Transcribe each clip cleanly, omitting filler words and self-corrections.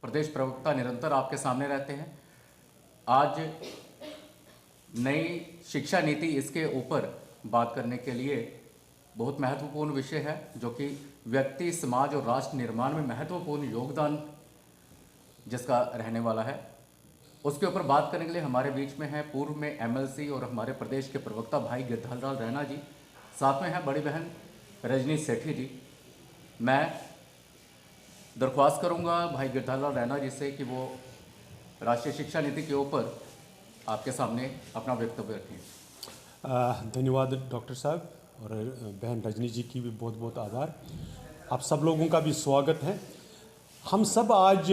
प्रदेश प्रवक्ता निरंतर आपके सामने रहते हैं। आज नई शिक्षा नीति, इसके ऊपर बात करने के लिए बहुत महत्वपूर्ण विषय है, जो कि व्यक्ति, समाज और राष्ट्र निर्माण में महत्वपूर्ण योगदान जिसका रहने वाला है, उसके ऊपर बात करने के लिए हमारे बीच में है पूर्व में एमएलसी और हमारे प्रदेश के प्रवक्ता भाई गिरधरलाल रैना जी। साथ में है बड़ी बहन रजनी सेठी जी। मैं दरख्वास्त करूंगा भाई गिरधरलाल रैना जी से कि वो राष्ट्रीय शिक्षा नीति के ऊपर आपके सामने अपना वक्तव्य रखें। धन्यवाद डॉक्टर साहब, और बहन रजनी जी की भी बहुत बहुत आभार। आप सब लोगों का भी स्वागत है। हम सब आज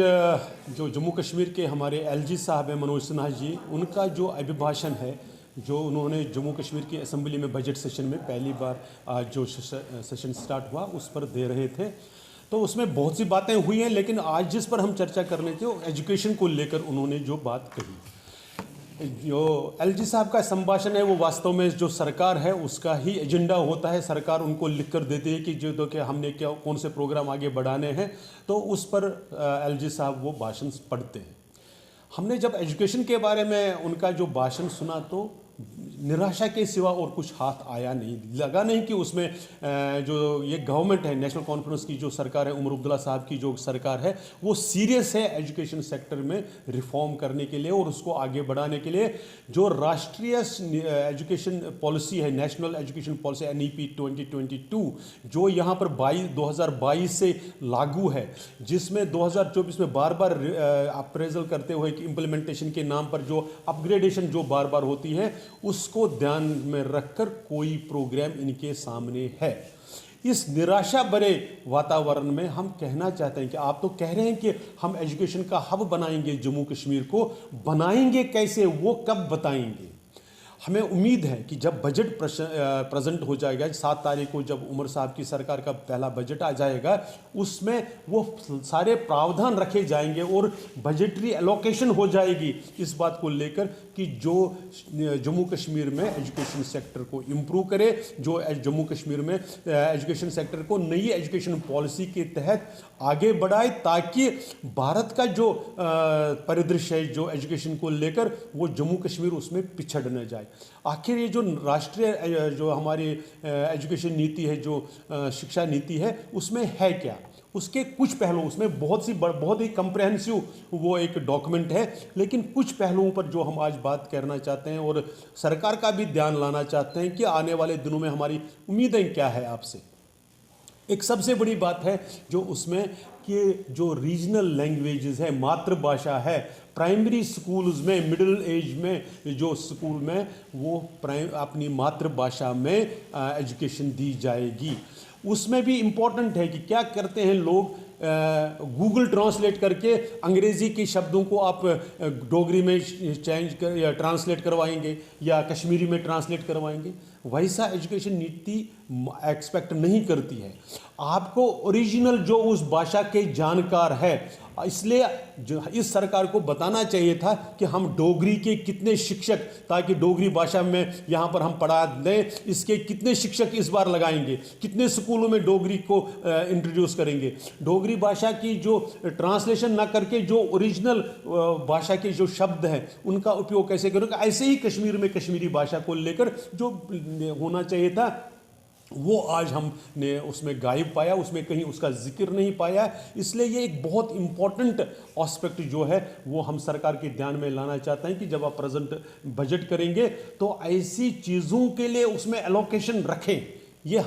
जो जम्मू कश्मीर के हमारे एलजी साहब हैं मनोज सिन्हा जी, उनका जो अभिभाषण है, जो उन्होंने जम्मू कश्मीर की असेंबली में बजट सेशन में पहली बार आज जो सेशन स्टार्ट हुआ उस पर दे रहे थे, तो उसमें बहुत सी बातें हुई हैं, लेकिन आज जिस पर हम चर्चा करने थे वो एजुकेशन को लेकर उन्होंने जो बात कही। जो एलजी साहब का संभाषण है वो वास्तव में जो सरकार है उसका ही एजेंडा होता है। सरकार उनको लिख कर देती है कि जो तो कि हमने क्या कौन से प्रोग्राम आगे बढ़ाने हैं, तो उस पर एलजी साहब वो भाषण पढ़ते हैं। हमने जब एजुकेशन के बारे में उनका जो भाषण सुना तो निराशा के सिवा और कुछ हाथ आया नहीं, लगा नहीं कि उसमें जो ये गवर्नमेंट है, नेशनल कॉन्फ्रेंस की जो सरकार है, उमर अब्दुल्ला साहब की जो सरकार है, वो सीरियस है एजुकेशन सेक्टर में रिफॉर्म करने के लिए और उसको आगे बढ़ाने के लिए। जो राष्ट्रीय एजुकेशन पॉलिसी है, नेशनल एजुकेशन पॉलिसी NEP 2022, जो यहाँ पर 2022 से लागू है, जिसमें 2024 में बार बार अप्रेजल करते हुए कि इम्प्लीमेंटेशन के नाम पर जो अपग्रेडेशन जो बार बार होती है, उसको ध्यान में रखकर कोई प्रोग्राम इनके सामने है। इस निराशा भरे वातावरण में हम कहना चाहते हैं कि आप तो कह रहे हैं कि हम एजुकेशन का हब बनाएंगे जम्मू कश्मीर को, बनाएंगे कैसे, वो कब बताएंगे? हमें उम्मीद है कि जब बजट प्रेजेंट हो जाएगा 7 तारीख को, जब उमर साहब की सरकार का पहला बजट आ जाएगा, उसमें वो सारे प्रावधान रखे जाएंगे और बजटरी एलोकेशन हो जाएगी इस बात को लेकर कि जो जम्मू कश्मीर में एजुकेशन सेक्टर को इम्प्रूव करे, जो जम्मू कश्मीर में एजुकेशन सेक्टर को नई एजुकेशन पॉलिसी के तहत आगे बढ़ाए, ताकि भारत का जो परिदृश्य है जो एजुकेशन को लेकर, वो जम्मू कश्मीर उसमें पिछड़ न जाए। आखिर ये जो राष्ट्रीय जो हमारी एजुकेशन नीति है, जो शिक्षा नीति है, उसमें है क्या, उसके कुछ पहलू, उसमें बहुत ही कंप्रेहेंसिव वो एक डॉक्यूमेंट है, लेकिन कुछ पहलुओं पर जो हम आज बात करना चाहते हैं और सरकार का भी ध्यान लाना चाहते हैं कि आने वाले दिनों में हमारी उम्मीदें क्या है आपसे। एक सबसे बड़ी बात है जो उसमें कि जो रीजनल लैंग्वेजेस है, मातृभाषा है, प्राइमरी स्कूल्स में, मिडिल एज में जो स्कूल में, वो अपनी मातृभाषा में एजुकेशन दी जाएगी। उसमें भी इम्पोर्टेंट है कि क्या करते हैं लोग, गूगल ट्रांसलेट करके अंग्रेज़ी के शब्दों को आप डोगरी में चेंज कर या ट्रांसलेट करवाएंगे या कश्मीरी में ट्रांसलेट करवाएंगे। वैसा एजुकेशन नीति एक्सपेक्ट नहीं करती है। आपको ओरिजिनल जो उस भाषा के जानकार है, इसलिए जो इस सरकार को बताना चाहिए था कि हम डोगरी के कितने शिक्षक, ताकि डोगरी भाषा में यहाँ पर हम पढ़ा दें, इसके कितने शिक्षक इस बार लगाएंगे, कितने स्कूलों में डोगरी को इंट्रोड्यूस करेंगे। डोगरी भाषा की जो ट्रांसलेशन ना करके जो ओरिजिनल भाषा के जो शब्द हैं उनका उपयोग कैसे करेंगे। ऐसे ही कश्मीर में कश्मीरी भाषा को लेकर जो होना चाहिए था, वो आज हमने उसमें गायब पाया, उसमें कहीं उसका जिक्र नहीं पाया। इसलिए ये एक बहुत इंपॉर्टेंट एस्पेक्ट जो है वो हम सरकार के ध्यान में लाना चाहते हैं कि जब आप प्रेजेंट बजट करेंगे तो ऐसी चीज़ों के लिए उसमें एलोकेशन रखें। ये